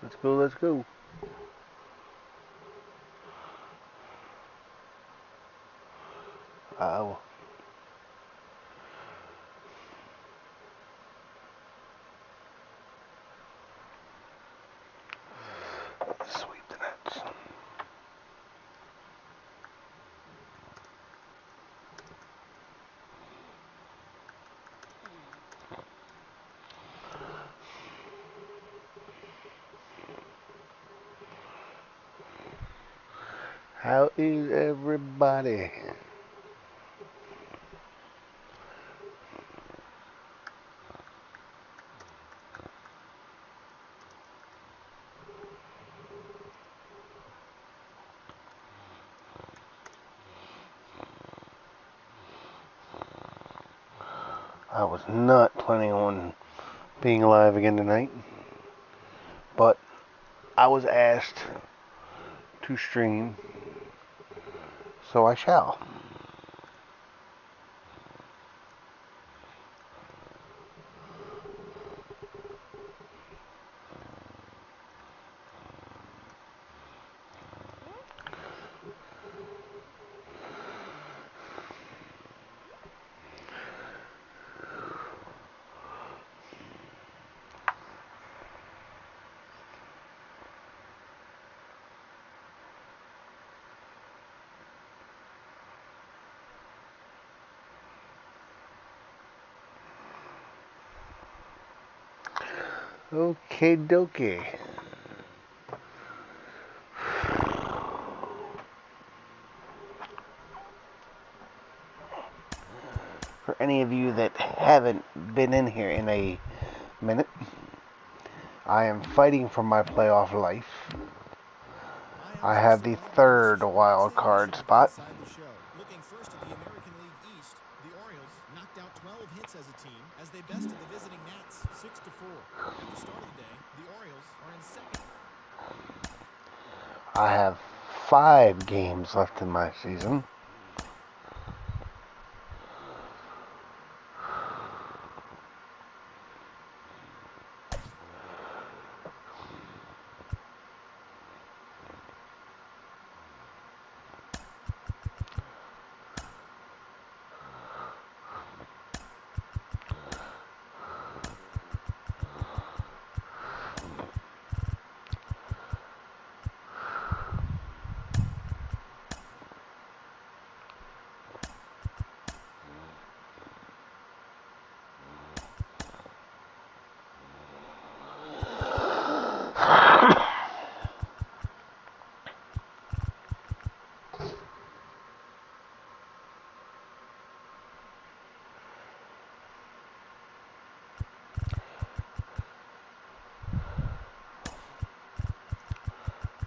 Let's go, let's go. Uh-oh. Sweep the nets. How is everybody? I was not planning on being live again tonight, but I was asked to stream, so I shall. Okay, dokie. For any of you that haven't been in here in a minute, I am fighting for my playoff life. I have the third wild card spot. Looking first at the American League East, the Orioles knocked out 12 hits as a team as they bested the visiting Nats 6-4. At the start of the day, the Orioles are in second. I have 5 games left in my season.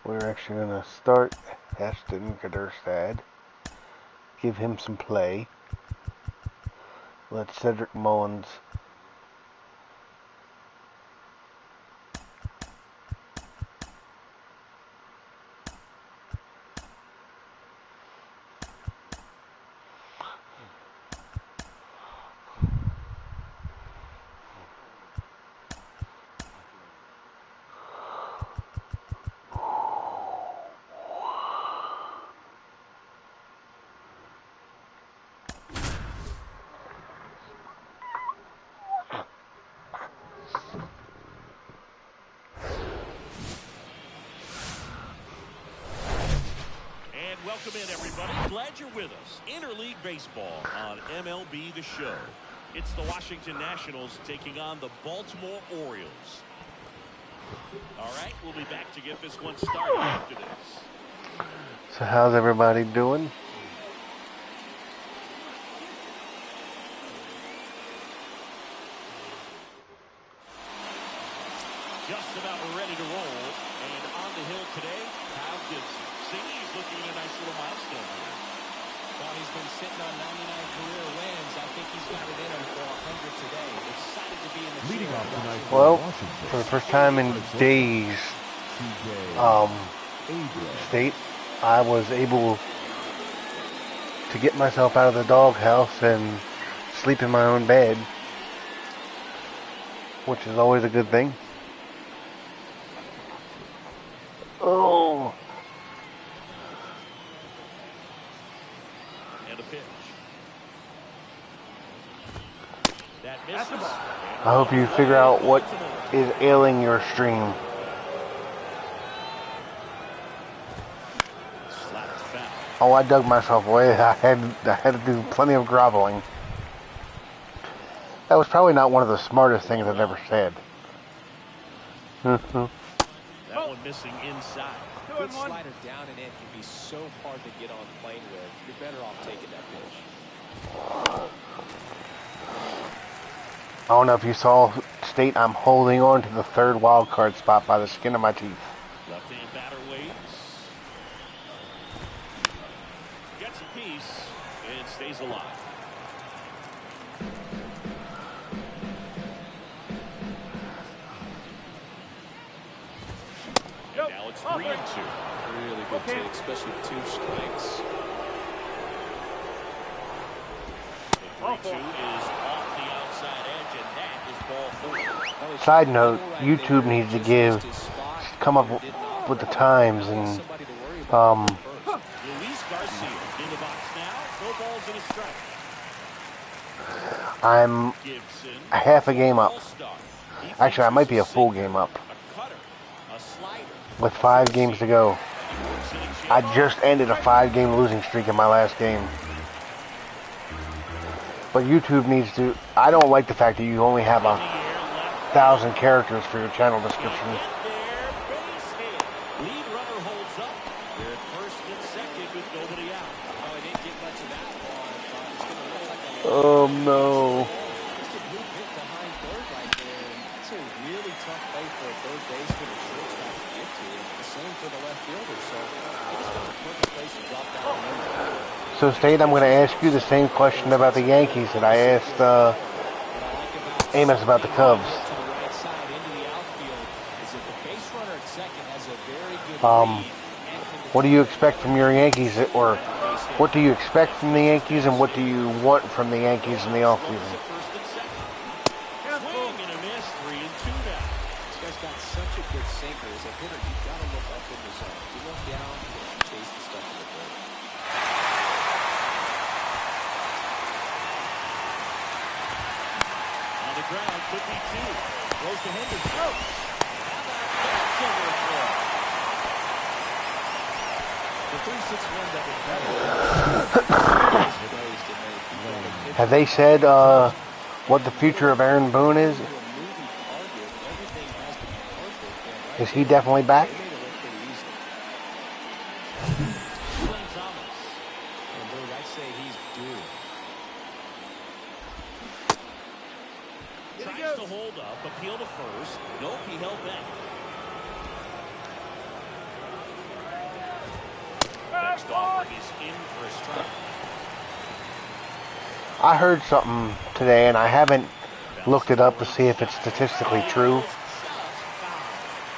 We're actually going to start Heston Kederstad. Give him some play. Let Cedric Mullins Welcome in, everybody. Glad you're with us. Interleague Baseball on MLB The Show. It's the Washington Nationals taking on the Baltimore Orioles. All right, we'll be back to get this one started after this. So how's everybody doing? Just about ready to roll. And on the hill today, Kyle Gibson. He's looking at a nice little milestone here. Well, he's been sitting on 99 career wins. I think he's got it in him for 100 today. Excited to be in the leading off tonight. Well, for the first time in days, state, I was able to get myself out of the doghouse and sleep in my own bed, which is always a good thing. the pitch. That misses. I hope you figure out what is ailing your stream. Slapped foul. Oh, I dug myself away. I had to do plenty of groveling. That was probably not one of the smartest things I've ever said. That one missing inside. Good slider down and in can be so hard to get on plane with. You're better off taking that pitch. I don't know if you saw, State, I'm holding on to the third wild card spot by the skin of my teeth. Left-hand batter waits. Gets a piece and stays alive. And now it's 3-2. Really good take, especially with 2 strikes. The 3-2 is off the outside edge, and that is ball 4. Side note, YouTube needs to come up with the times and Luis Garcia in the box now. No balls and a strike. I'm Gibson, a half a game up. all-star. He Actually, I might be a features full sinker, game up a cutter, a slider. with 5 games to go. I just ended a 5-game losing streak in my last game. But YouTube needs to... I don't like the fact that you only have 1,000 characters for your channel description. Lead runner holds up. They're at first and second with nobody out. Oh, he didn't get much of that one. It's going to look like a Oh no. just a blue hit behind third right there. It's a really tough play for a third baseman or shortstop to get to. The same for the left fielder. So I just found a perfect place to drop down the number. So, State, I'm going to ask you the same question about the Yankees that I asked Amos about the Cubs. What do you expect from your Yankees, or what do you expect from the Yankees, and what do you want from the Yankees in the offseason? Swing and a miss, 3-2 now. This guy's got such a good sinker. As a hitter, you've got to look up in the zone. You look down, you chase the stuff in the dirt. On the ground, could be 2. Throws to Henderson. How about that single throw? The 3-6-1 that was better. Have they said what the future of Aaron Boone is? Is he definitely back? I'd say he's due. Tries to hold up, appeal to first. Nope, he held back. Next offer is in for a strike. I heard something today, and I haven't looked it up to see if it's statistically true.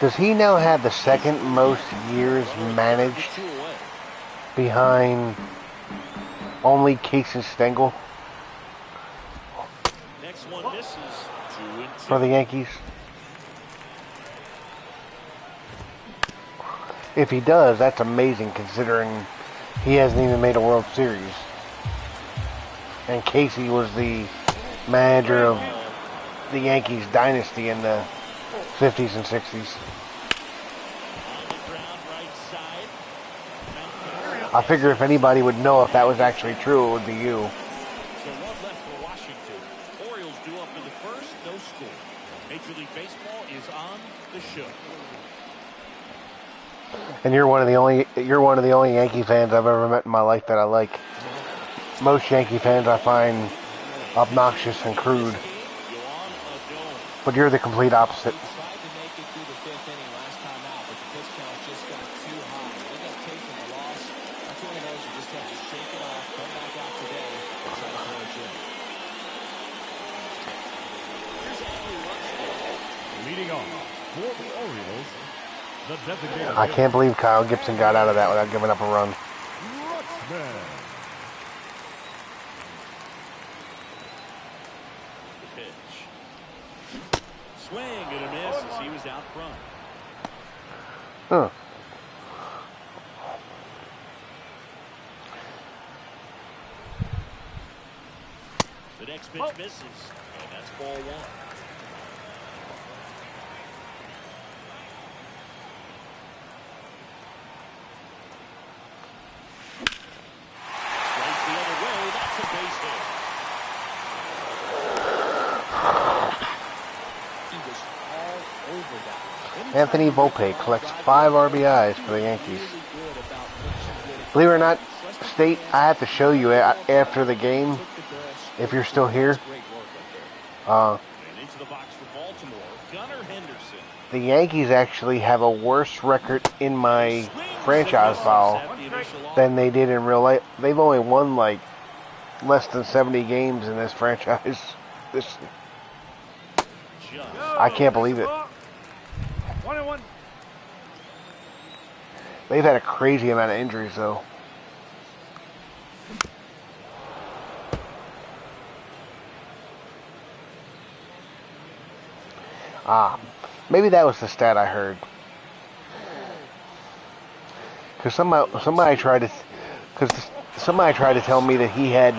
Does he now have the second most years managed behind only Casey Stengel Next one misses. 2-2. for the Yankees? If he does, that's amazing considering he hasn't even made a World Series. And Casey was the manager of the Yankees dynasty in the 50s and 60s. On the ground, right side. I figure if anybody would know if that was actually true, it would be you. So one left for Washington. Orioles due up in the first, no score. Major League Baseball is on the show. And you're one of the only Yankee fans I've ever met in my life that I like. Most Yankee fans I find obnoxious and crude, but you're the complete opposite. Tried to make it through the 5th inning last time out, but the pitch count just got too high. They got taken the loss. That's one of those you just have to shake it off, come back out today, and try to throw it in. Leading off for the Orioles, the designated I can't believe Kyle Gibson got out of that without giving up a run. Ruxman. The pitch. Swing and a miss as he was out front. Huh. The next pitch misses, and that's ball one. Strikes the other way. That's a base hit. He was all over that. Anthony Volpe collects 5 RBIs for the Yankees. Believe it or not, State, I have to show you after the game, if you're still here. And into the box for Baltimore, Gunnar Henderson. The Yankees actually have a worse record in my franchise file than they did in real life. They've only won like less than 70 games in this franchise. I can't believe it. 1-1. They've had a crazy amount of injuries, though. Maybe that was the stat I heard. Because somebody tried to tell me that he had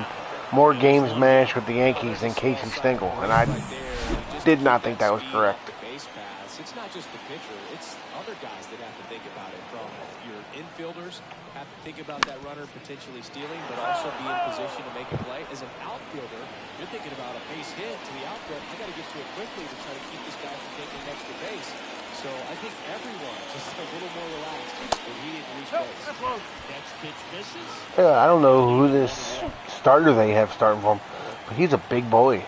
more games managed with the Yankees than Casey Stengel, and I did not think that was correct. It's not just the pitcher, it's other guys that have to think about it. From your infielders have to think about that runner potentially stealing, but also be in position to make a play. As an outfielder, you're thinking about a base hit to the outfield. I got to get to it quickly to try to keep this guy from taking an extra base. So I think everyone just a little more relaxed when he didn't reach base. Next pitch misses. Yeah, I don't know who this starter they have starting for him, but he's a big boy.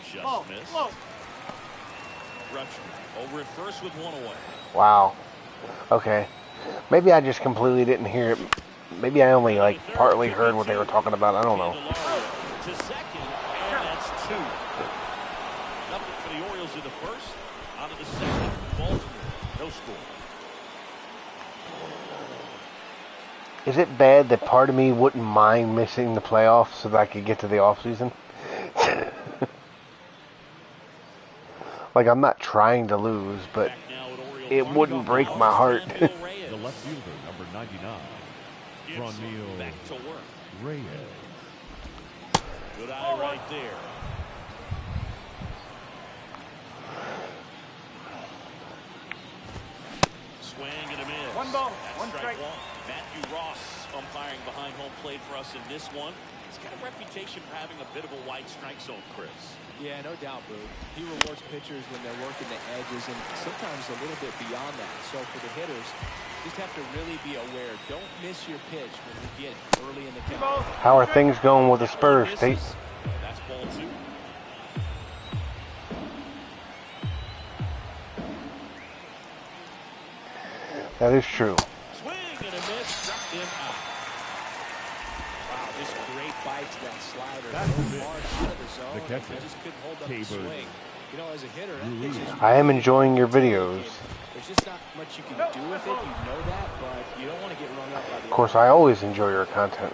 Just missed. Rutschman over at first with one away. Wow. Okay. Maybe I just completely didn't hear it. Maybe I only like partly heard what they were talking about. I don't know. To second, and that's two. Nothing for the Orioles in the first. On to the second. Baltimore, no score. Is it bad that part of me wouldn't mind missing the playoffs so that I could get to the offseason? Like, I'm not trying to lose, but it wouldn't break my heart. The left fielder, number 99, Ronil Back to work. Reyes. Good eye right there. Swing and a miss. One ball, That's one strike. one. Matthew Ross umpiring behind home plate for us in this one. He's got a reputation for having a bit of a wide strike zone, Chris. Yeah, no doubt, Boo. He rewards pitchers when they're working the edges and sometimes a little bit beyond that. So for the hitters, just have to really be aware. Don't miss your pitch when you get early in the count. How are things going with the Spurs, Tate? That's ball two. That is true. Swing and a miss. Struck him out. Wow, just great bite to that slider. That's So it. hard out of the zone. The catcher, He just couldn't hold up the K-Bird. swing. You know, as a hitter, that pitch is I am enjoying your videos. There's just not much you can do with it. You know that, but you don't want to get rung up by the Of course, I always enjoy your content.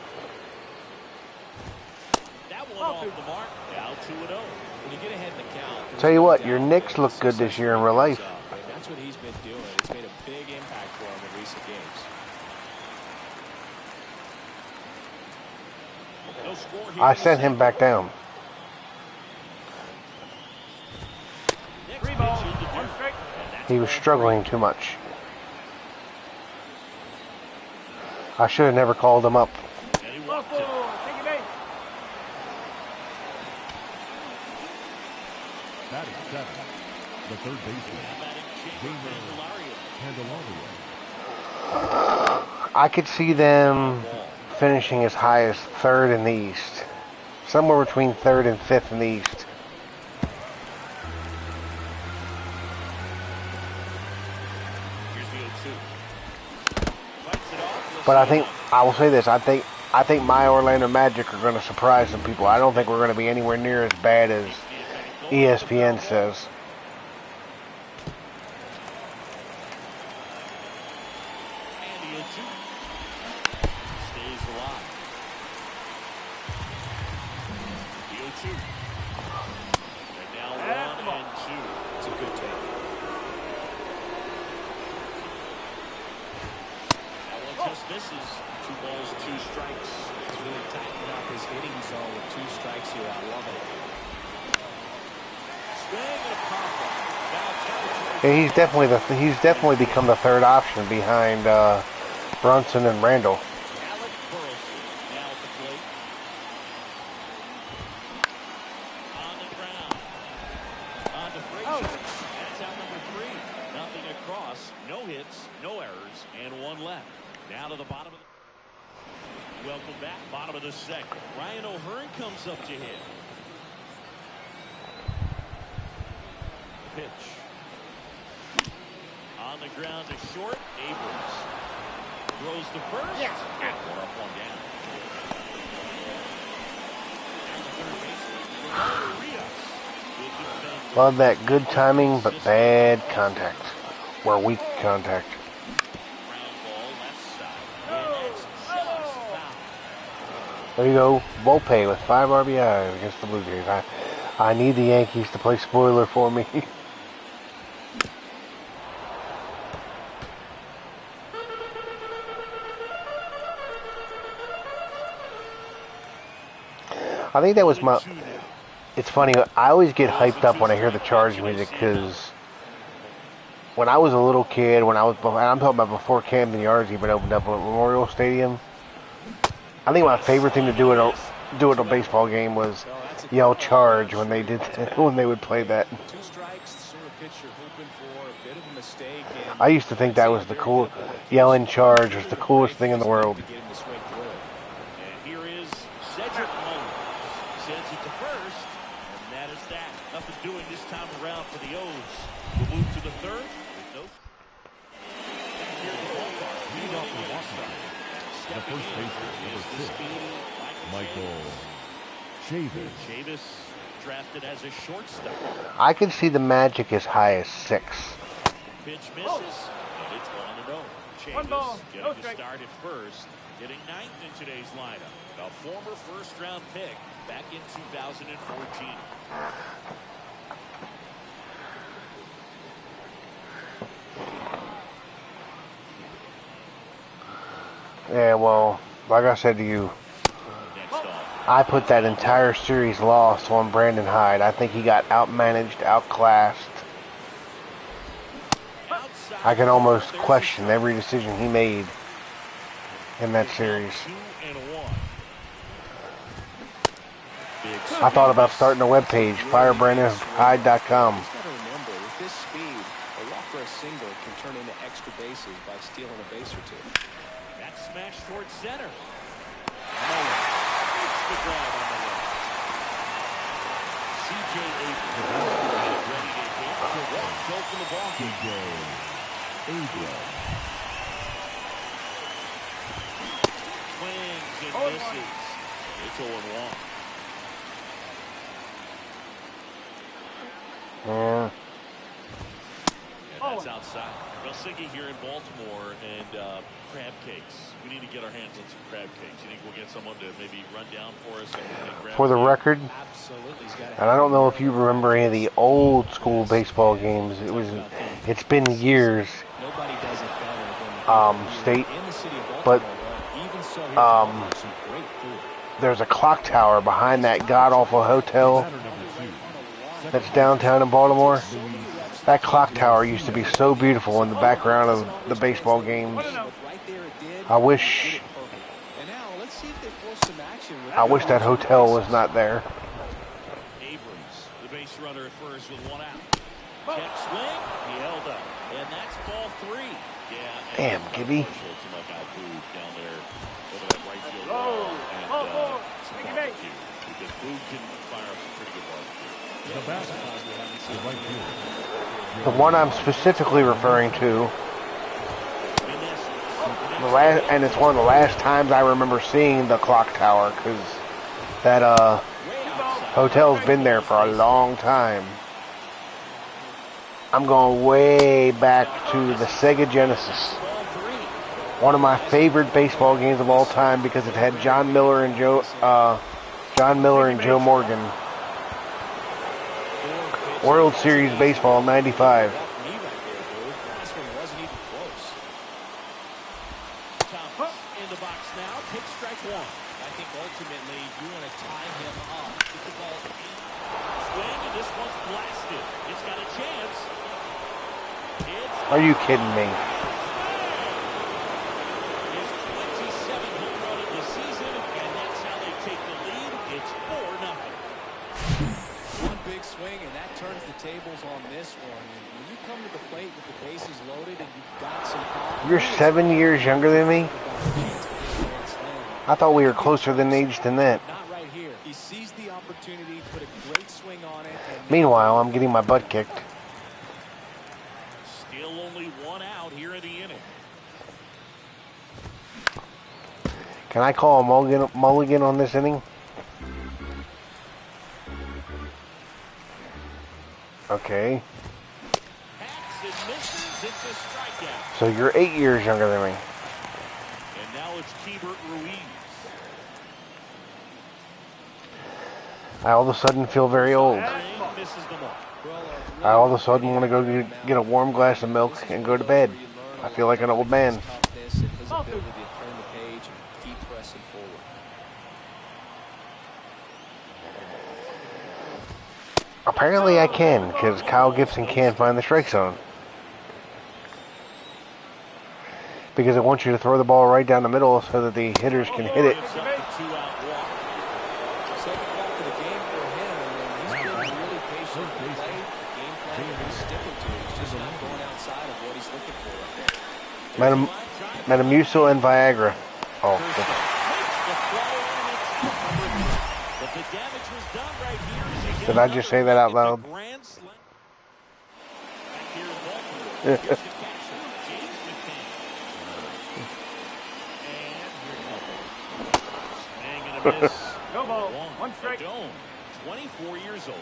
That one off the mark. Now 2-0. When you get ahead in the count. there's Tell you no what, doubt your that Knicks look good success this year in real life. comes up, and that's what he's been doing. It's made a big impact for him in recent games. No score here. I sent him back down. Next 3 pitch balls, in the 1 dirt. strike. And that's He was ball struggling too much. I should have never called him up. three. And he walked it. Take it base. Batting seven, the third baseman, Batting chamber, Candelario. I could see them finishing as high as 3rd in the East. Somewhere between 3rd and 5th in the East. Here's the 0-2. Fights it off. But I will say this, I think my Orlando Magic are going to surprise some people. I don't think we're going to be anywhere near as bad as ESPN says. And the 0-2. Stays alive. The 0-2. And now 1 and 2. It's a good take. That one just misses. 2 balls, 2 strikes. He's really tightened up his hitting zone with 2 strikes here. I love it. Swing and a pop up. Foul territory. Yeah, he's definitely become the third option behind Brunson and Randall. Alec Burleson now at the plate. On the ground. On to Frazier. That's out number 3. Nothing across. No hits, no errors, and 1 left. Now to the bottom of the... Welcome back. Bottom of the second. Ryan O'Hearn comes up to hit. Pitch. On the ground to short. Abrams. Throws to first. Yes. 1 up, 1 down. And the third baseman, Rios. Good defense. Love that good timing, but bad contact. Or weak contact. Ground ball left side. And it's just foul. There you go. Volpe with 5 RBI against the Blue Jays. I need the Yankees to play spoiler for me. I think that was my... It's funny, I always get hyped up when I hear the Charge music, because when I was a little kid, and I'm talking about before Camden Yards even opened up at Memorial Stadium, I think my favorite thing to do at a baseball game was yell Charge when they would play that. 2 strikes, the sort of pitch you're hoping for, a bit of a mistake. I used to think that was the cool... Yelling Charge was the coolest thing in the world. And here is Cedric Mullins. Sends it to first, and that is that. Nothing doing this time around for the O's. We'll move to the third. Nope. Here in the ballpark. Lead off the walk-off. The first baseman, number 6, Michael Chavis drafted as a shortstop. I could see the Magic as high as 6. Pitch misses, and it's 1-0. Chavis getting the start at first, hitting 9th in today's lineup. A former first-round pick back in 2014. Yeah, well, like I said to you, I put that entire series loss on Brandon Hyde. I think he got outmanaged, outclassed. I can almost question every decision he made in that series. I thought about starting a webpage, firebrandonhyde.com. He's got to remember, with this speed, a walk or a single can turn into extra bases by stealing a base or 2. That smash towards center. Mullins hits the drive on the left. C.J. Abrams is ready to hit. Walk open the ball. C.J. Abrams. Swings and misses. It's 0-1. Yeah. And that's outside. Well, Siggy here in Baltimore, and crab cakes. We need to get our hands on some crab cakes. You think we'll get someone to maybe run down for us and grab For the record, Absolutely. and I don't know if you remember any of the old school baseball games. It's been years. Nobody does it better than State, in the city of but Baltimore. Even so, here's some great food. there's a clock tower behind that god-awful hotel that's downtown in Baltimore. That clock tower used to be so beautiful in the background of the baseball games. I wish that hotel was not there. Abrams, the base runner at first with 1 out. Check swing, he held up, and that's ball 3. Yeah. Damn, Gibby. Down there over that right field wall, and some barbecue, because Boog can fire up some pretty good barbecue. The batter is right here. The one I'm specifically referring to, and it's one of the last times I remember seeing the clock tower, because that hotel's been there for a long time. I'm going way back to the Sega Genesis. One of my favorite baseball games of all time, because it had John Miller and Joe Morgan. World Series Baseball '95. in the box now. Take strike one. I think ultimately you want to tie him up. Get the ball in. Swing, and this one's blasted. It's got a chance. Are you kidding me? His 27th home run of the season, and that's how they take the lead. It's 4-0. One big swing, and that turns the tables on this one. And when you come to the plate with the bases loaded and you've got some power, You're 7 years younger than me? I thought we were closer in age than that. Not right here. He sees the opportunity, put a great swing on it. Meanwhile, I'm getting my butt kicked. Still only one out here in the inning. Can I call a mulligan on this inning? Okay. Hacks and misses. It's a strikeout. So you're 8 years younger than me. And now it's Keibert Ruiz. I all of a sudden feel very old. Misses the mark. I all of a sudden want to go get a warm glass of milk and go to bed. I feel like an old man. Apparently I can, because Kyle Gibson can't find the strike zone. Because it wants you to throw the ball right down the middle so that the hitters can hit it. Metamucil and Viagra. Oh. Did I just say that out loud? No ball. One strike. 24 years old,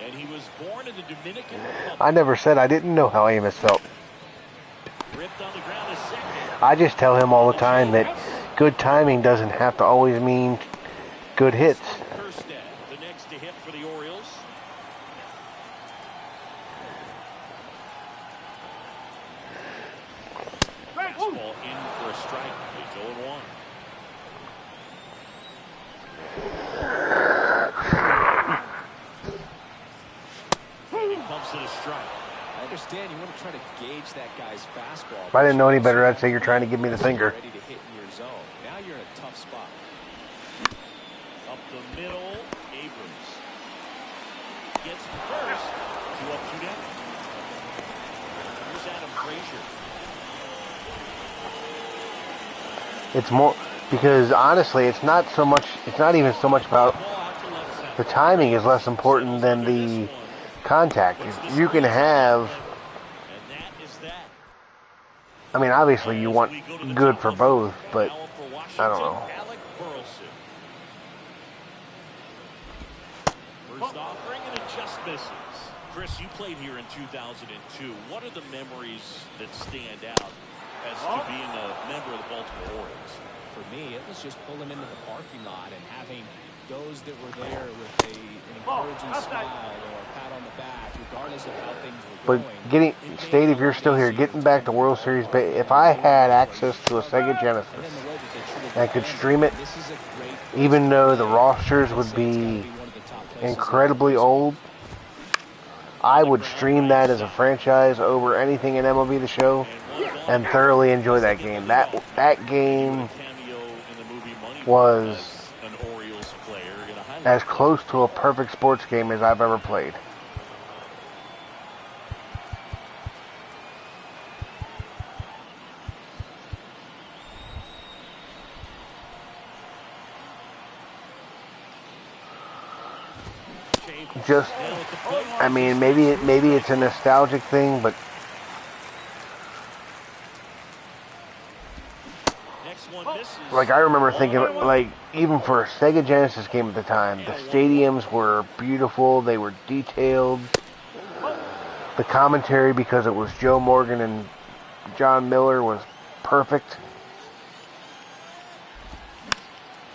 and he was born in the Dominican Republic. I never said I didn't know how Amos felt. Ripped on the ground a second. I just tell him all the time that good timing doesn't have to always mean good hits. The next to hit for the Orioles. Ball in for a strike. It's 0-1. He pumps it a strike. I understand you want to try to gauge that guy's fastball. If I didn't know any better, I'd say you're trying to give me the finger. Ready to hit in your zone. Now you're in a tough spot. Up the middle, Abrams gets first. 2 up, 2 down. Here's Adam Frazier. It's more because honestly, it's not even so much about the timing is less important than the contact. You can have, I mean, obviously you want good for both, but I don't know. First offering, and it just misses. Chris, you played here in 2002. What are the memories that stand out as to being a member of the Baltimore Orioles? For me, it was just pulling into the parking lot and having those that were there with an encouraging smile or a pat on the back, regardless of how things were going. But State, if you're still here, getting back to World Series, if I had access to a Sega Genesis and I could stream it, even though the rosters would be incredibly old, I would stream that as a franchise over anything in MLB The Show and thoroughly enjoy that game. That game was as close to a perfect sports game as I've ever played. Just, I mean, maybe it's a nostalgic thing, but like I remember thinking, like even for a Sega Genesis game at the time, the stadiums were beautiful. They were detailed. The commentary, because it was Joe Morgan and John Miller, was perfect.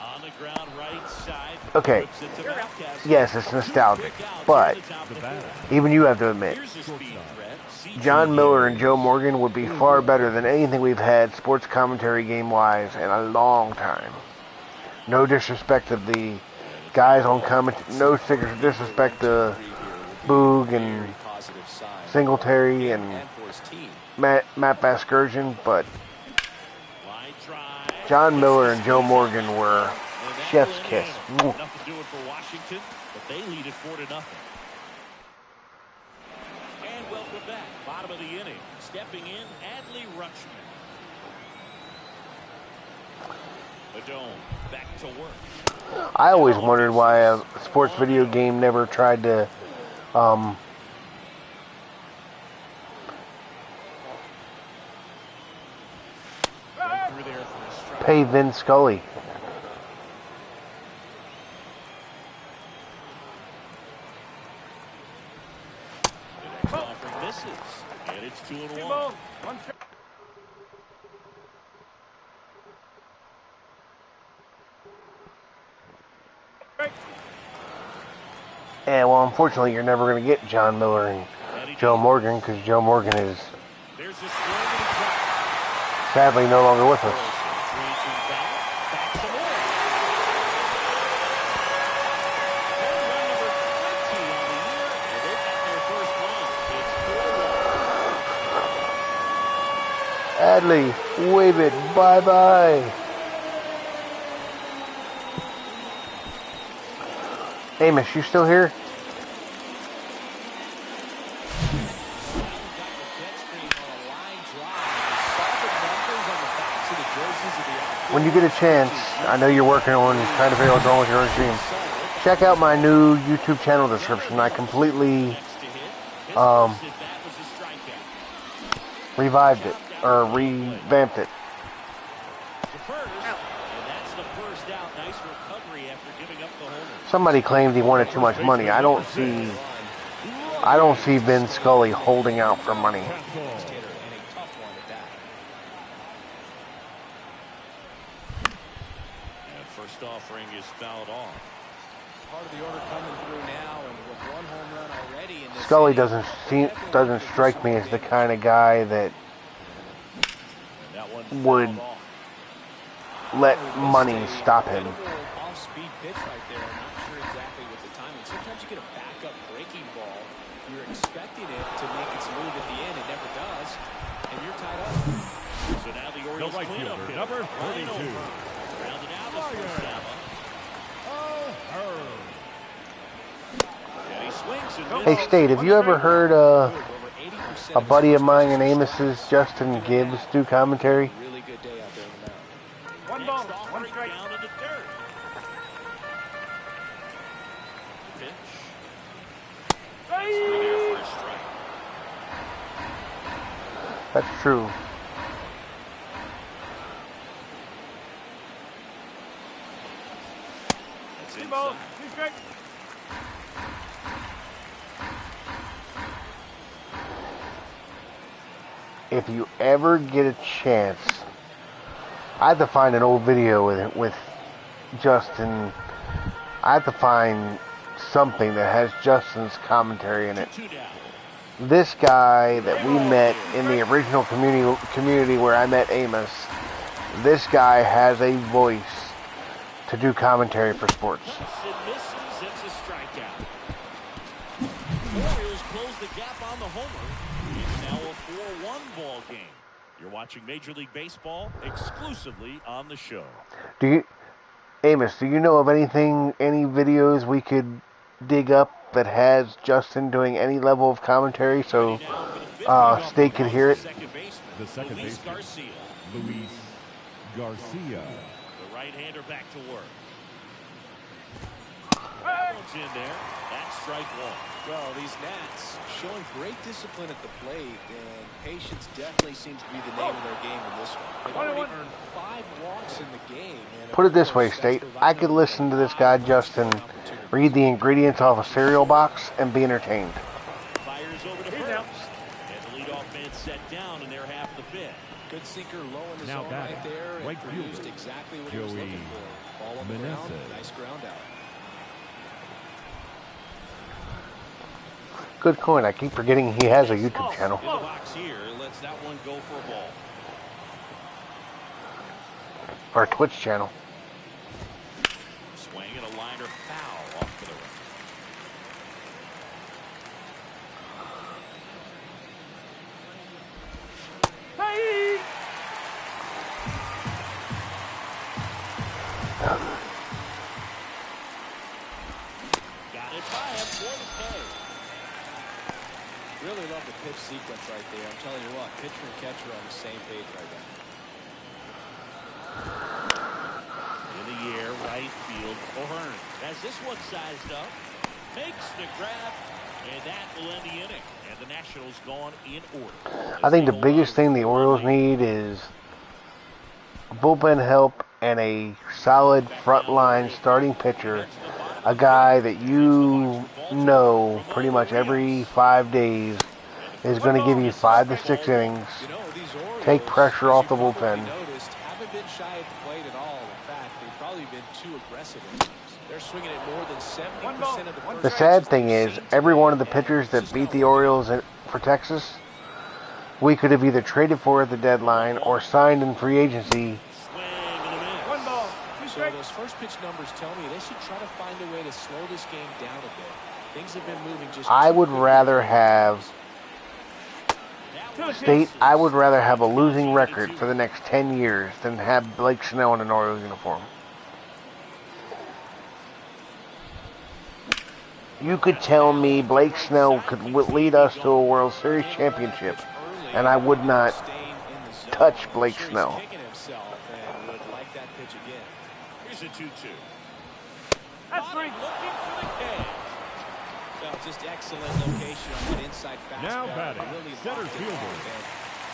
On the the ground, right side. Okay, Whips it to Mountcastle. yes, it's nostalgic, but The batter. even you have to admit, Here's a speed threat. John Miller and Joe Morgan would be far better than anything we've had sports commentary game-wise in a long time. No disrespect to the guys on commentary, no disrespect to Boog and Singletary and Matt Vasgersian, but Line drive. John Miller and Joe Morgan were chef's kiss. Enough to do it for Washington, but they lead it 4-0. And welcome back. Bottom of the inning. Stepping in, Adley Rutschman. Adone back to work. I always wondered why a sports video game never tried to Right through there for a strike. pay Vin Scully. The next offering misses, and it's 2-1. And well, unfortunately, you're never going to get John Miller and Joe Morgan because Joe Morgan is There's a swing and a drop. sadly no longer with us. 3-2 back. Back some more. Home run number 20 on the year, and they've got their first one. It's 4-1. Adley, wave it, bye-bye. Amos, you still here? When you get a chance, I know you're working on trying to figure out what's wrong with your own stream. Check out my new YouTube channel description. I completely revived it, or revamped it. Somebody claimed he wanted too much money. I don't see Vin Scully holding out for money. First offering is fouled off. Part of the order coming through now, and with one home run already in this Scully inning, doesn't strike me as the kind of guy that would let money stop him. Off-speed pitch right there. I'm not sure exactly what the timing. Sometimes you get a backup breaking ball. You're expecting it to make its move at the end. It never does, and you're tied up. So now the The Orioles right clean up fielder, hitter. number Ryan 42. Over. Rounded out the first out. And he swings and Hey, misses. State, have you ever heard a buddy of mine and Amos's, Justin Gibbs, do commentary? Really good day out there on the mound. One ball, Next one offering strike. down in the dirt. Pitch. That's through there for a strike. That's true. That's Two balls, inside. two strikes. If you ever get a chance, I had to find an old video with Justin. I had to find something that has Justin's commentary in it. 2 down. This guy that we met in the original community where I met Amos, this guy has a voice to do commentary for sports. It misses. It's a strikeout. Orioles close the gap on the homer. It's now a 4-1 ball game. You're watching Major League Baseball exclusively on the show. Amos, do you know of any videos we could dig up that has Justin doing any level of commentary so State could hear it? The second Luis baseman, Garcia. Luis Garcia. The right-hander back to work. That one's in there. That's strike one. Well, these Nats showing great discipline at the plate, and patience definitely seems to be the name of their game in this one. They've already earned 5 walks in the game. And Put it this way, State. I could listen to this guy, Justin, read the ingredients off a cereal box and be entertained. Fires over to first. And the leadoff man set down in their half of the fifth. Good sinker low in the Now zone batting, right there, and right produced fielder, exactly what he was Joey looking for. Ball Ball on the ground. Nice ground out. Good coin. I keep forgetting he has a YouTube channel. In the box here, lets that one go for a ball. Or a Twitch channel. Swing and a liner foul off to the right. Hey! Got it by him for the K. Really love the pitch sequence right there. I'm telling you what, pitcher and catcher on the same page right now. In the air, right field, O'Hearn has this one sized up, makes the grab, and that will end the inning. And the Nationals gone in order. I think the biggest thing the Orioles need is bullpen help and a solid frontline starting pitcher. A guy that you know pretty much every 5 days is going to give you 5 to 6 innings, take pressure off the bullpen. Haven't been shy at the plate at all. In fact, they've probably been too aggressive. They're swinging at more than 70% of the first. The sad thing is, every one of the pitchers that beat the Orioles for Texas, we could have either traded for at the deadline or signed in free agency. So those first pitch numbers tell me they should try to find a way to slow this game down a bit. Things have been moving just. I would rather have a losing record for the next 10 years than have Blake Snell in an Orioles uniform. You could tell me Blake Snell could lead us to a World Series championship, and I would not touch Blake Snell. Here's a 2-2. That's three. Looking for the K. Well, just excellent location on that inside fastball. Now batting, really center locked it fielder. down, man.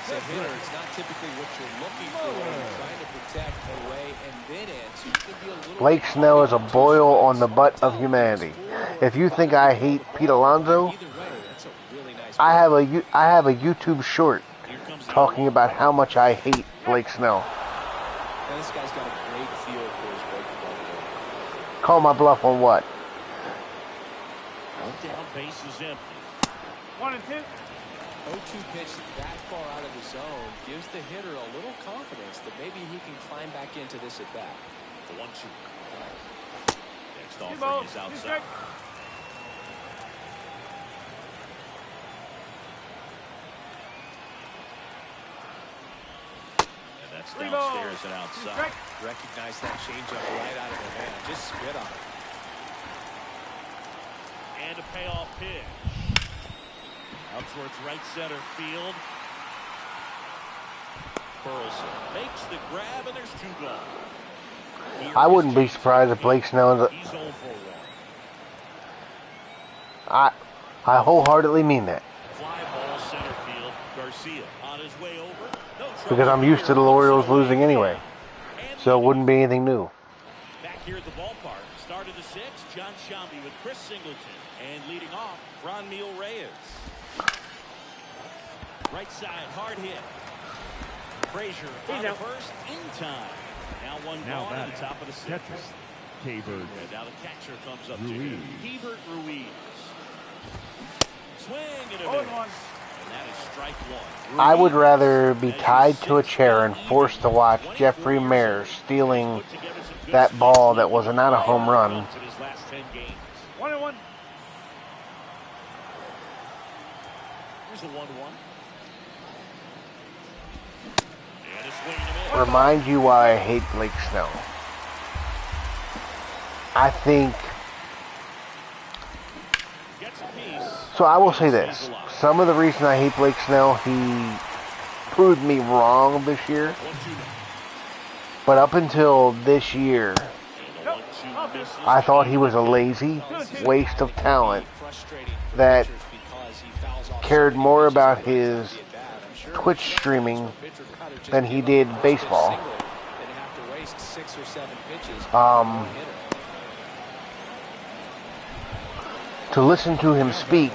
As a hitter, it's not typically what you're looking for. You're trying to protect away and then in, so you can be a little. Blake Snell is a boil on the butt of humanity. If you think I hate Pete Alonso, Either way, that's a really nice. I have a YouTube short talking about how much I hate Blake Snell. Now, this guy's got a great feel for his breaking ball. Call my bluff on what? Down, base is empty. 1 and 2. 0-2 pitch that far out of the zone gives the hitter a little confidence that maybe he can climb back into this at bat. The 1-2. Next offering is outside. And that's downstairs and outside. Recognize that changeup right out of the hand. Just spit on it. And a payoff pitch. Out towards right center field. Burleson makes the grab, and there's 2 gone. I wouldn't be surprised if Blake Snell is He's 0 for 1. I wholeheartedly mean that. Fly ball center field. Garcia on his way over. No trouble Because I'm used to the Orioles losing anyway. And So it wouldn't be anything new. back here at the ballpark. Start of the 6th. John Shambi with Chris Singleton. And leading off, Franmil Reyes. Right side, hard hit. Frazier on the first, in time. Now one Now gone at the batting, top of the 6th. catcher, K-Bird. And now the catcher comes up Ruiz. to Hebert Ruiz. Swing and a 0 miss. and 1. And that is strike 1. I would rather be tied to a chair and forced to watch Jeffrey Mayer stealing that ball that was not a home run. In his last 10 games. 1 and 1. Here's a 1-1. And a swing and a miss. Remind you why I hate Blake Snell. I think. Gets a piece. So I will say this. Some of the reason I hate Blake Snell, he proved me wrong this year. 1-2 now. But up until this year, And the 1-2 misses. I thought he was a lazy waste of talent Frustrating for that pitchers because he fouls off cared so many more pitches about early in his the at-bat. I'm sure Twitch it's streaming for a pitcher cutter just than to he give did up baseball. a single and have to waste 6 or 7 pitches Um, on one hitter. To listen to him speak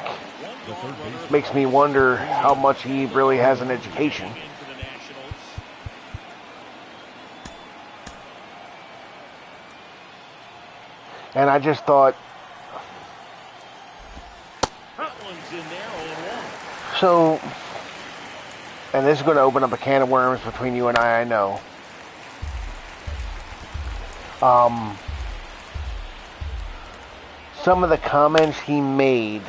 The third base. makes me wonder how much he really has an education. In for the Nationals. And I just thought, That one's in there, 0-1. so, and this is going to open up a can of worms between you and I know. Some of the comments he made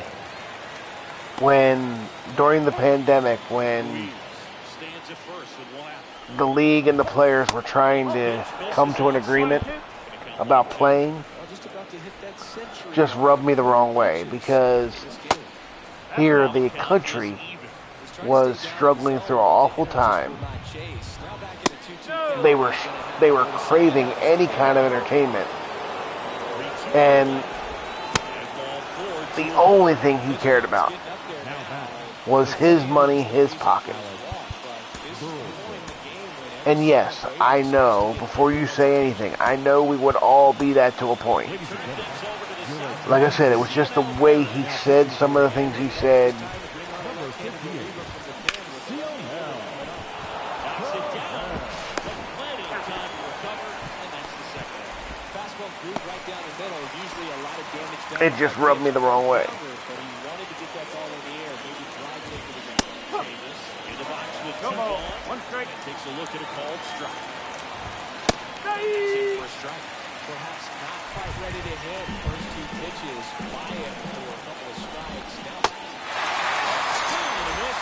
during the pandemic, when Stands at first with one out. the league and the players were trying to come to an agreement about playing, Well, just about to hit that century. just rubbed me the wrong way, because This game. here the country was struggling through an awful time. They were craving any kind of entertainment, and the only thing he cared about was his money, his pocket. And yes, I know, before you say anything, I know we would all be that to a point. Like I said, it was just the way he said some of the things he said. It just rubbed me the wrong way. Come on, one strike. Takes a look at a called strike. That's it for a strike. Perhaps not quite ready to hit. First two pitches, quiet for a couple of strikes. Now, swing and a miss.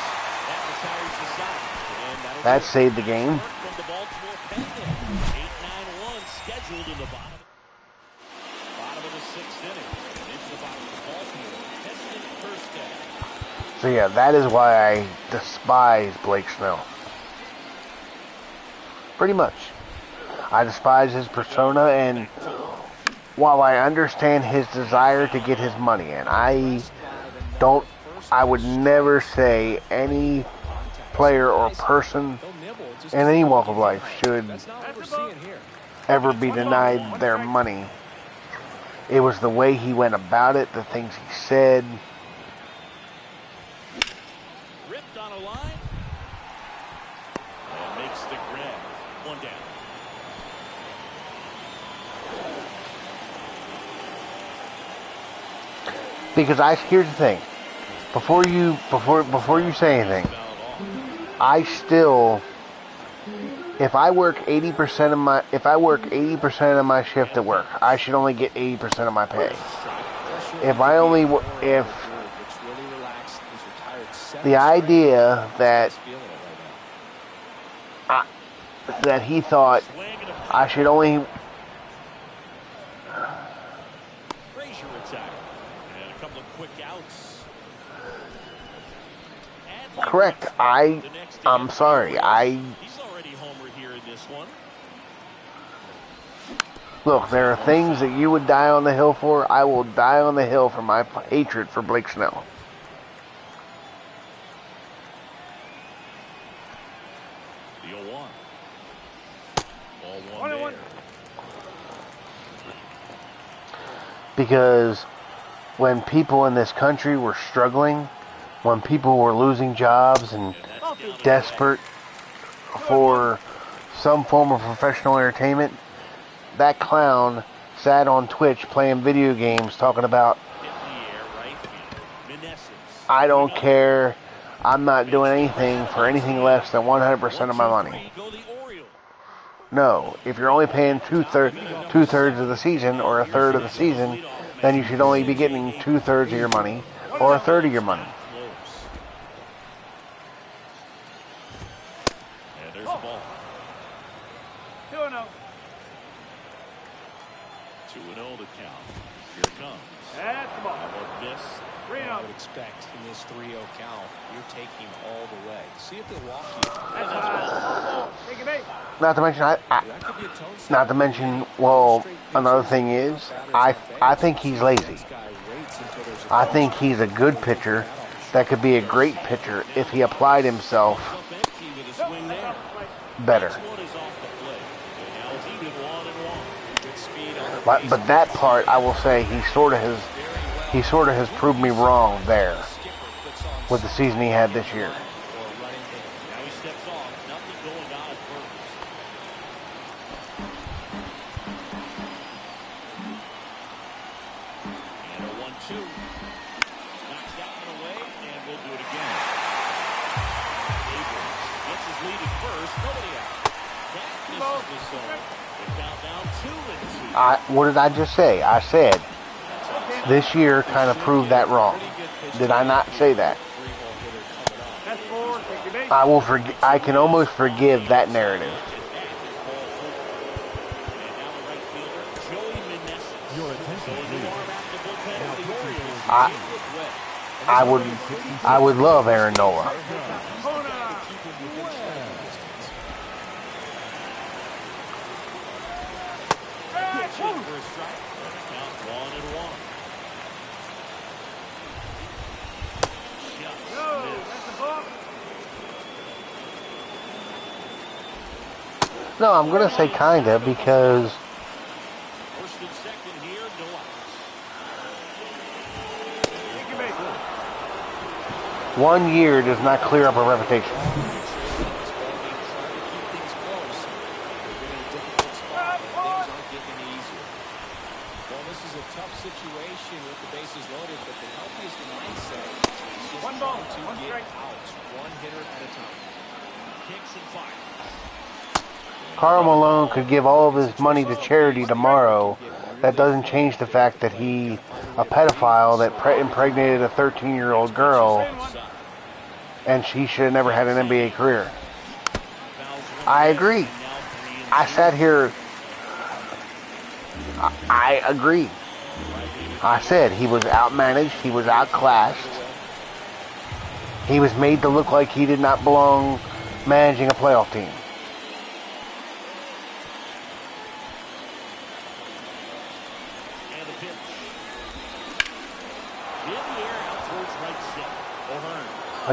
That retires the side. And That saved the game. From the Baltimore pen there. 8-9-1 scheduled in the bottom of the sixth inning. Into the bottom of Baltimore. Testing first day. So yeah, that is why I despise Blake Snell. Pretty much. I despise his persona, and while I understand his desire to get his money in, I would never say any player or person in any walk of life should ever be denied their money. It was the way he went about it, the things he said. Ripped on a line. And makes the grab. One down. Because here's the thing. Before you say anything, I still, if I work 80% of my shift at work, I should only get 80% of my pay. The idea that he thought I should only correct. I'm sorry. He's already homer here in this one. Look, there are things that you would die on the hill for. I will die on the hill for my hatred for Blake Snell. The 0-1. Ball one there. Because when people in this country were struggling, when people were losing jobs and desperate for some form of professional entertainment, that clown sat on Twitch playing video games talking about, I don't care, I'm not doing anything for anything less than 100% of my money. No, if you're only paying two-thirds of the season or a third of the season, then you should only be getting 2/3 of your money or a third of your money. And there's the ball. 2-0. 2-0 to count. Here it comes. That's the ball. How about this? 3-0. I would expect in this 3-0 count, you're taking all the way. See if they'll walk you. That's the ball. Take it, mate. Not to mention, That could be a tone setter. not to mention, well, another thing is, I think he's lazy. I think he's a good pitcher that could be a great pitcher if he applied himself better. But that part, I will say, he sort of has proved me wrong there with the season he had this year. Now he steps off. Nothing going on at first. 2-0. What did I just say? I said this year kind of proved that wrong. Did I not say that? I can almost forgive that narrative. Your attention, please. I would love Aaron Nola. No, I'm going to say kinda because one year does not clear up a reputation. Situation with the bases loaded, but the healthiest mindset is one ball, to get out, one hitter at a time. Kicks and fires. Karl Malone could give all of his money to charity tomorrow. That doesn't change the fact that he a pedophile that impregnated a 13-year-old girl, and she should have never had an NBA career. I agree. I sat here. I agree. I said he was outmanaged, he was outclassed, he was made to look like he did not belong managing a playoff team. And the pitch. In the air out towards right center. O'Hearn.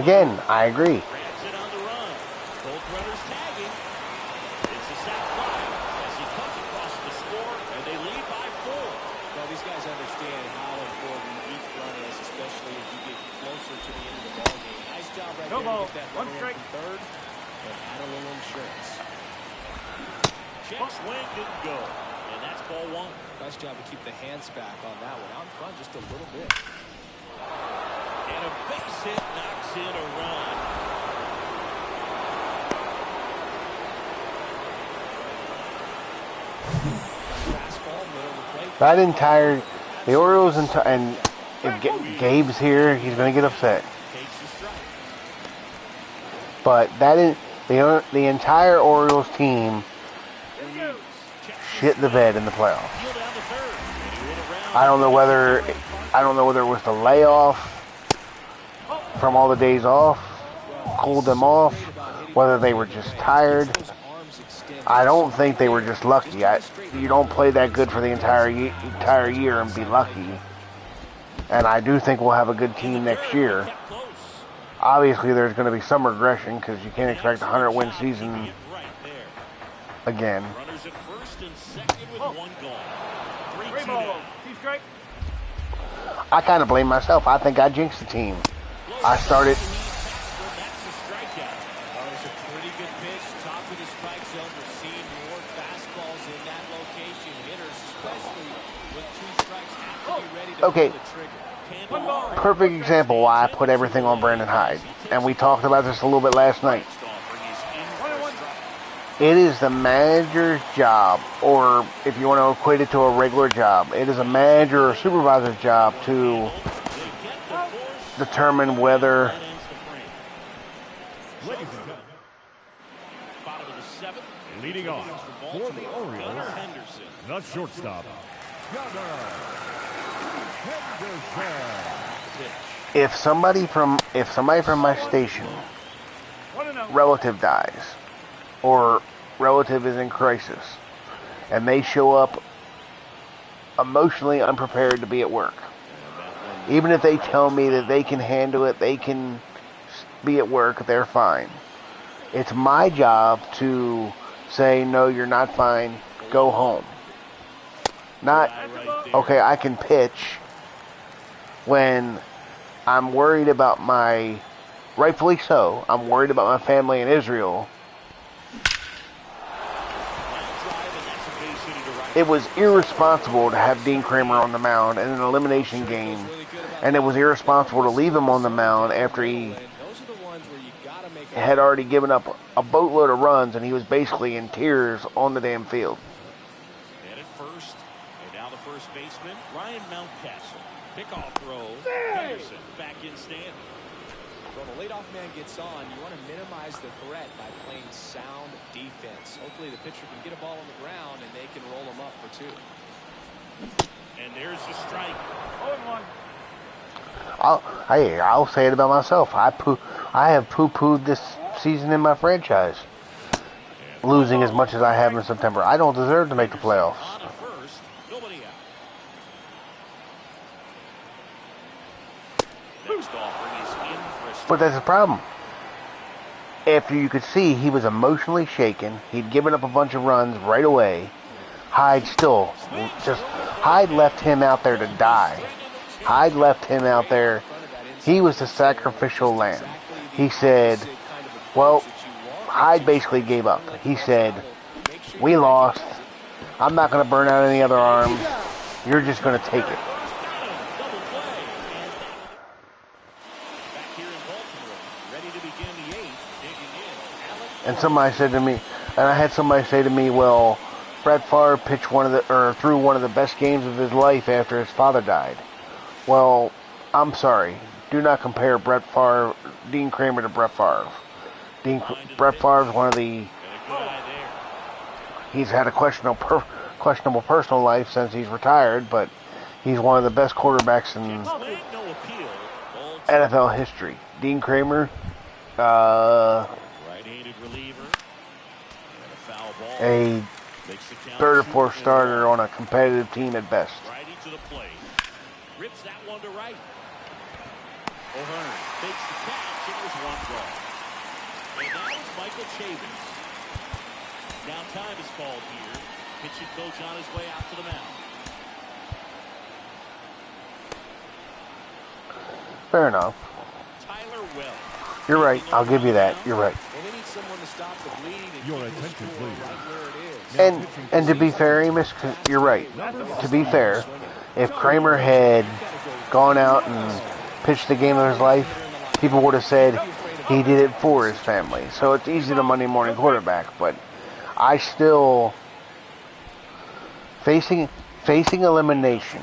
Again, I agree. Grabs it on the run. Both runners tagging. It's a sac fly as he comes across the score, and they lead by 4. Well, these guys understand how important each run is, especially as you get closer to the end of the ballgame. Nice job right there to get that runner in from third, but add a little insurance. Check swing didn't go, and that's ball 1. Nice job to keep the hands back on that one. Out in front just a little bit. And a base hit knocks in a run. That entire, the Orioles and if Gabe's here, he's going to get upset. But the entire Orioles team shit the bed in the playoffs. I don't know whether it was the layoff from all the days off, cooled them off, whether they were just tired. I don't think they were just lucky. You don't play that good for the entire year and be lucky. And I do think we'll have a good team next year. Obviously, there's going to be some regression because you can't expect a 100-win season again. Runners at first and second with 1 gone. 3-2 now. I kind of blame myself. I think I jinxed the team. I started. Okay, perfect example why I put everything on Brandon Hyde. And we talked about this a little bit last night. It is the manager's job, or if you want to equate it to a regular job, it is a manager or supervisor's job to determine whether leading off for the Orioles, the shortstop, if somebody from my station relative dies or relative is in crisis and they show up emotionally unprepared to be at work, even if they tell me that they can handle it, they can be at work, they're fine. It's my job to say, no, you're not fine, go home. Not, okay, I can pitch when I'm worried about rightfully so, I'm worried about my family in Israel. It was irresponsible to have Dean Kramer on the mound in an elimination game, and it was irresponsible to leave him on the mound after he had already given up a boatload of runs, and he was basically in tears on the damn field. And at first, and now the first baseman, Ryan Mountcastle. Pickoff throw. Henderson back in stand. When the leadoff man gets on, you want to minimize the threat by playing sound defense. Hopefully the pitcher can get a ball on the ground and they can roll him up for 2. And there's the strike. 0-1. I'll say it about myself. I have poo-pooed this season in my franchise, losing as much as I have in September. I don't deserve to make the playoffs. On at first, nobody out. Next offering is in for a strike. But that's the problem. After you could see he was emotionally shaken, he'd given up a bunch of runs right away. Hyde left him out there to die. Hyde left him out there. He was the sacrificial lamb. He said, well, Hyde basically gave up. He said, we lost. I'm not going to burn out any other arms. You're just going to take it. Double play. Back here in Baltimore, ready to begin the 8th, digging in. And somebody said to me, and I had somebody say to me, well, Brett Favre pitched threw one of the best games of his life after his father died. Well, I'm sorry. Do not compare Dean Kramer to Brett Favre. Brett Favre is one of the. He's had a questionable personal life since he's retired, but he's one of the best quarterbacks in NFL history. Dean Kramer, Right-handed reliever. And a foul ball. a Makes the count third or 2-1. fourth starter on a competitive team at best. Righty to the plate. Rips that one to right. O'Hearn takes the catch. It was one draw. And now it's Michael Chavis. Now time is called here. Pitching coach on his way out to the mound. Fair enough. Tyler Wells. You're right. I'll give you that. You're right. Well, they need someone to stop the bleeding and Your keep the attention, score please. right where it is. And to be fair, Amos, you're right. To be fair, if Kramer had gone out and pitched the game of his life, people would have said he did it for his family. So it's easy to Monday morning quarterback, but I still facing elimination.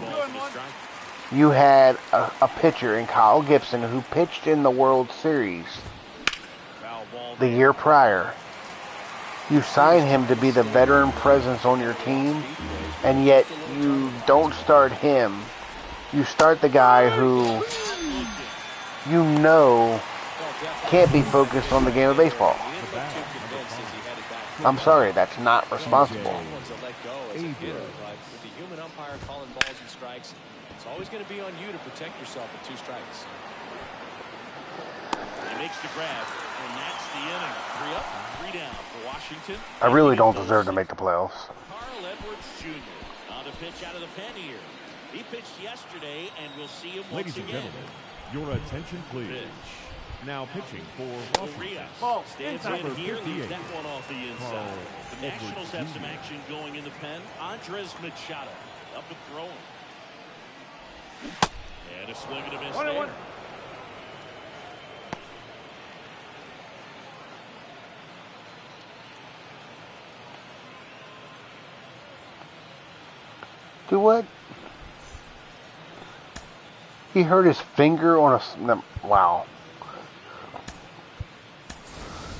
You had a pitcher in Kyle Gibson who pitched in the World Series Foul ball the year prior. You sign him to be the veteran presence on your team, and yet you don't start him. You start the guy who you know can't be focused on the game of baseball. I'm sorry, that's not responsible. But with the human umpire calling balls and strikes, it's always going to be on you to protect yourself with 2 strikes. He makes the grab, and that's the inning. 3 up, 3 down for Washington. I really don't deserve to make the playoffs. Carl Edwards Jr. on the pitch out of the pen here. He pitched yesterday, and we'll see him once Ladies and again. gentlemen, your attention, please. Pitch. Now pitching for Urias Washington. stands Number in here, leaves 58. that one off the inside. The Nationals have some action going in the pen. Andres Machado up and throwing. And a swing and a miss there. Do what? He hurt his finger on a. Wow.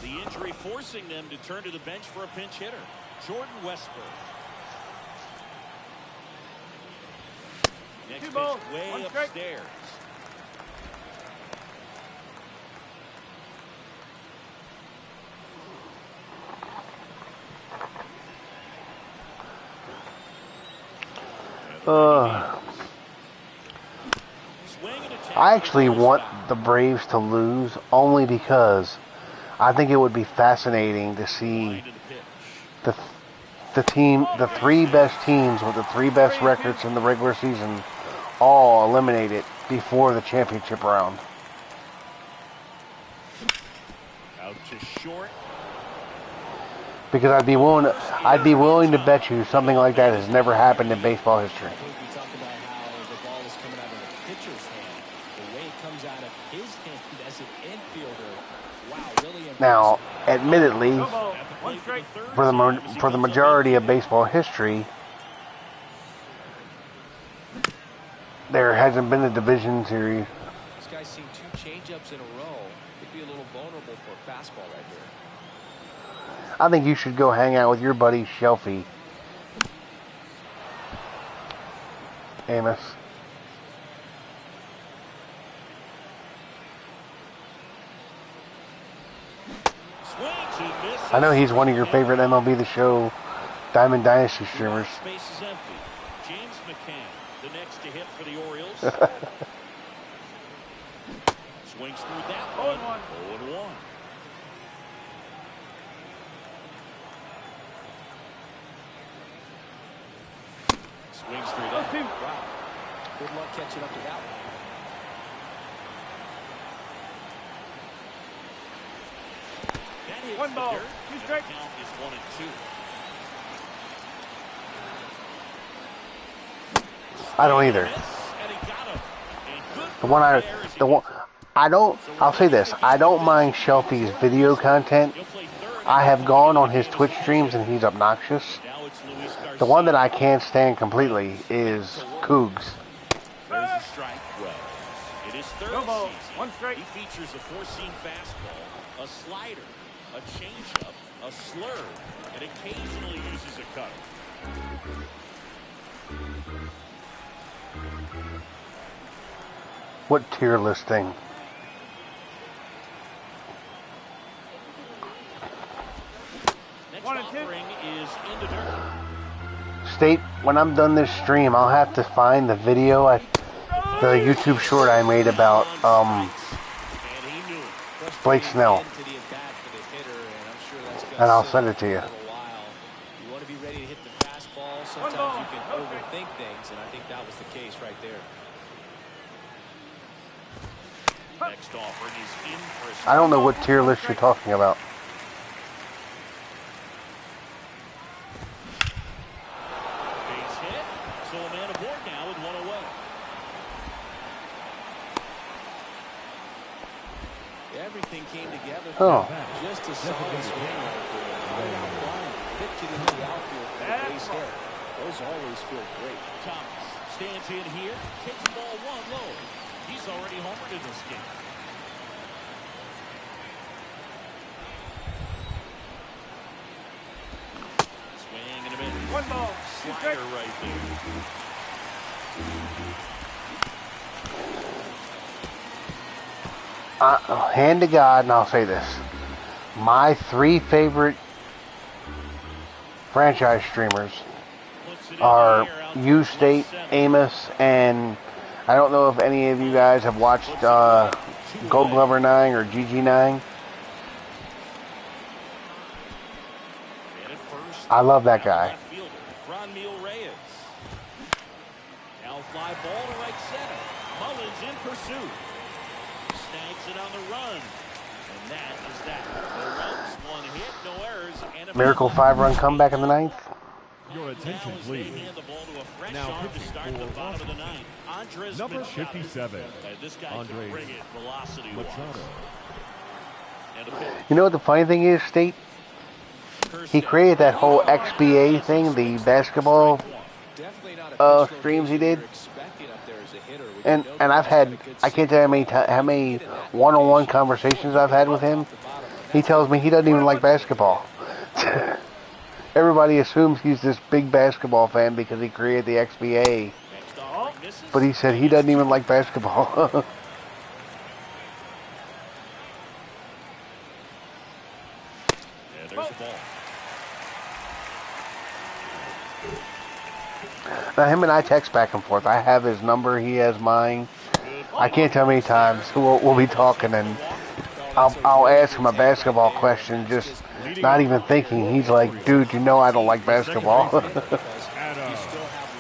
The injury forcing them to turn to the bench for a pinch hitter. Jordan Westburg. Next pitch way upstairs. I actually want the Braves to lose only because I think it would be fascinating to see the 3 best teams with the 3 best records in the regular season all eliminated before the championship round. Out to short. Because I'd be willing to bet you something like that has never happened in baseball history. We talk about how the ball is coming out of the pitcher's hand. The way it comes out of his hand as an infielder, wow, really impressive. Now, admittedly, for the majority of baseball history, there hasn't been a division series. This guy's seen 2 changeups in a row. Could be a little vulnerable for a fastball right here. I think you should go hang out with your buddy Shelfie, Amos. I know he's one of your favorite MLB The Show Diamond Dynasty streamers. Space is empty. James McCann, the next to hit for the Orioles. Swings through that one. 0-1. Swings through that. Wow. Good luck catching up to that one. That hits 1 ball. the dirt, 2 and the strikes. count is 1-2. I don't either. I'll say this. I don't mind Shelfie's video content. I have gone on his Twitch streams and he's obnoxious. The one that I can't stand completely is Cougs. There's a strike. Well, it is third season. 1 strike. He features a 4-seam fastball, a slider, a changeup, a slurve, and occasionally uses a cutter. What tier listing? Next 1 and 2. offering is Into Camden. State, when I'm done this stream, I'll have to find the video, the YouTube short I made about And he knew it. Blake Snell, and I'll send it to you. You want to be ready to hit the fastball. Sometimes you can overthink things, and I think that was the case right there. Next offering is in for a I don't know what tier list you're talking about. base hit. So a man aboard now with 1 away. Everything came together Oh. just a solid swing right there. Right out blind, pitch it into the outfield for a base hit. Those always feel great. Thomas stands in here, kicks ball 1 low. He's already homered in this game. Swing and a miss. 1 ball. 2 Slider strikes. right there. Hand to God, and I'll say this. My 3 favorite franchise streamers Puts it in are the air out you, to State, 1-7. Amos, and I don't know if any of you guys have watched Gold Glover 9 or GG9. And at first, I love that guy. left fielder, Franmil Reyes. Now fly ball to right center. Mullins in pursuit. Snags it on the run. And that is that. No runs, 1 hit, no errors, and a Miracle 5-run comeback in the 9th. Your attention, Now as they please. hand the ball to a fresh Now arm to pitching start for the bottom of the 9th. Andres Number Machado. 57, And this guy Andres can bring it velocity-wise. Machado. And a pitch. You know what the funny thing is, State? He created that whole XBA thing, the basketball Definitely not a pitch streams he did. you're expecting up there as a hitter. We And know and that I've he's had, got a good I can't tell you how many one-on-one conversations I've had with him. He tells me he doesn't even like basketball. Everybody assumes he's this big basketball fan because he created the XBA. Next offering misses. But he said he doesn't even like basketball. And there's the ball. Now, him and I text back and forth. I have his number. He has mine. I can't tell how many times we'll be talking, and I'll ask him a basketball question, just not even thinking. He's like, dude, you know I don't like basketball. You still have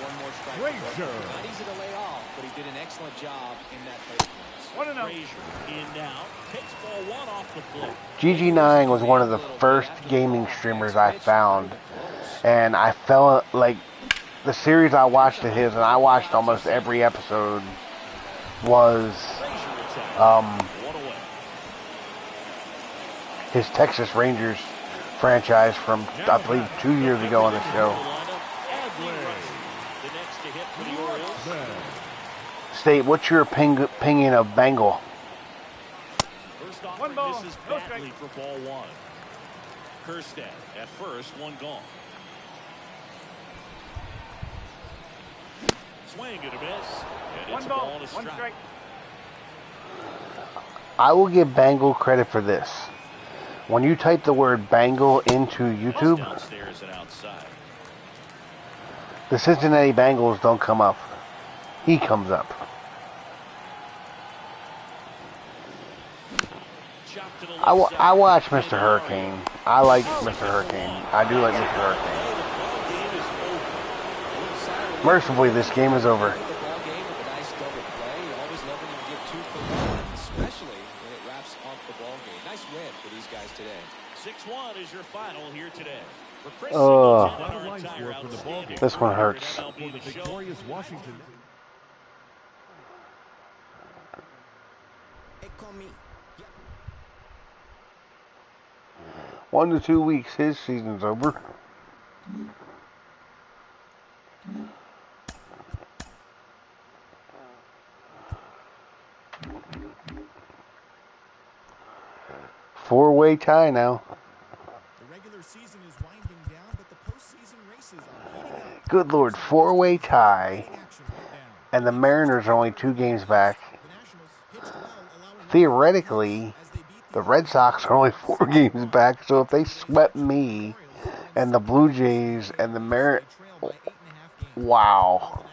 1 more strike. Frazier. Not easy to lay off, but he did an excellent job in that plate. 1-0. Frazier in now. Takes ball 1 off the plate. GG9 was one of the first gaming streamers I found, and I fell like the series I watched of his, and I watched almost every episode, was Frazier attack. 1 away. his Texas Rangers franchise from, I believe, 2 years ago on the show. The next to hit for the Orioles. State, what's your opinion of Bengal? First offering misses badly for ball one. Kerstad at first, one gone. Swing and a miss. And it's a ball and a strike. I will give Bengal credit for this. When you type the word Bengal into YouTube, Downstairs and outside. the Cincinnati Bengals don't come up. He comes up. I watch Mr. Hurricane. I like Mr. Hurricane. I do like Mr. Hurricane. Mercifully, this game is over. Especially when it wraps up the ball game. Nice win for these guys today. 6-1 is your final here today. This one hurts. For the victorious Washington. Hey, call me. 1 to 2 weeks, his season's over. Four-way tie now. The regular season is winding down, but the postseason races are heating up. Good Lord, four-way tie. And the Mariners are only 2 games back. Theoretically, the Red Sox are only 4 games back, so if they swept me and the Blue Jays and the Mariners, wow.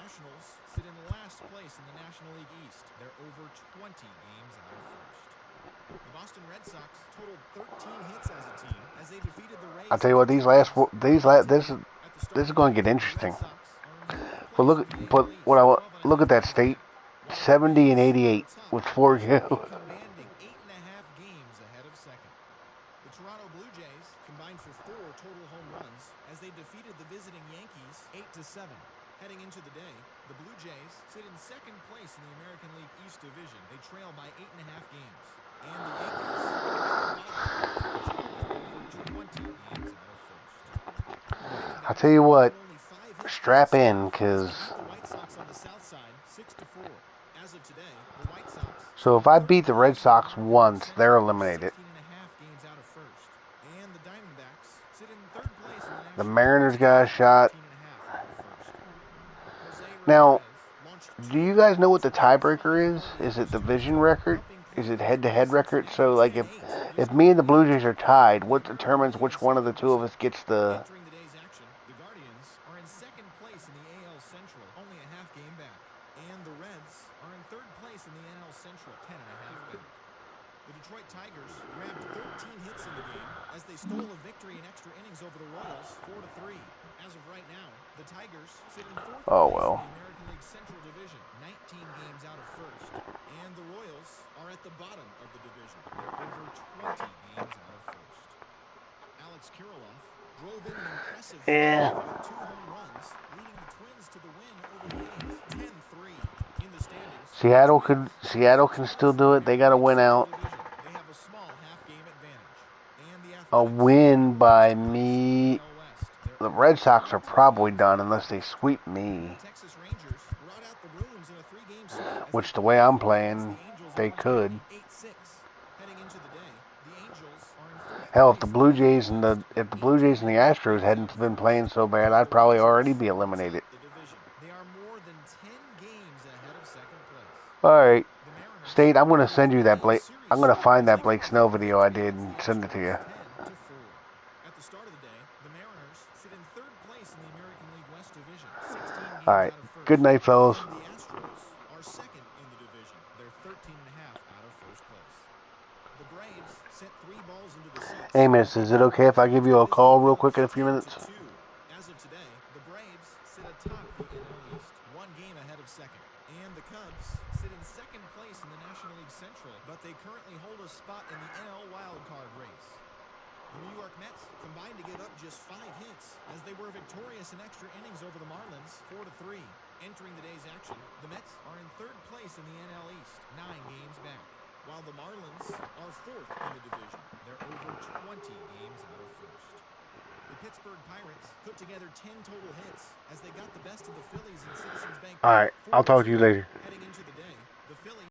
I'll tell you what, this is going to get interesting. But look at that State, 70 and 88 with 4 go. The Toronto Blue Jays combined for 4 total home runs as they defeated the visiting Yankees 8-7. Heading into the day, the Blue Jays sit in second place in the American League East Division. They trail by 8.5 games. And the Yankees are over 20 games out of first. I'll tell you what, strap in, because so if I beat the Red Sox once, they're eliminated. The Mariners got a shot. Now, do you guys know what the tiebreaker is? Is it division record? Is it head-to-head record? So, like, if me and the Blue Jays are tied, what determines which one of the two of us gets the... Tigers grabbed 13 hits in the game as they stole a victory in extra innings over the Royals 4-3. As of right now, the Tigers sit in 4th oh, place well. in the American League Central Division, 19 games out of first. And the Royals are at the bottom of the division. They're over 20 games out of first. Alex Kirilloff drove in an impressive 5 with 2 home runs, leading the Twins to the win over the A's 10-3 in the standings. Seattle can still do it. They got to win out. A win by me. The Red Sox are probably done unless they sweep me. Which, the way I'm playing, they could. Hell, if the Blue Jays and the Astros hadn't been playing so bad, I'd probably already be eliminated. All right, State, I'm going to send you that Blake. I'm going to find that Blake Snell video I did and send it to you. All right. Good night, fellas. Hey, miss, is it okay if I give you a call real quick in a few minutes? As of today, the Braves sit atop the NL East, 1 game ahead of second. And the Cubs sit in second place in the National League Central, but they currently hold a spot in the NL wildcard race. The New York Mets combined to give up just 5 hits as they were victorious in extra innings over the Marlins, 4-3. Entering the day's action, the Mets are in 3rd place in the NL East, 9 games back. While Meanwhile, the Marlins are 4th in the division. They're over 20 games out of 1st. The Pittsburgh Pirates put together 10 total hits as they got the best of the Phillies in Citizens Bank. Alright, I'll talk to you later.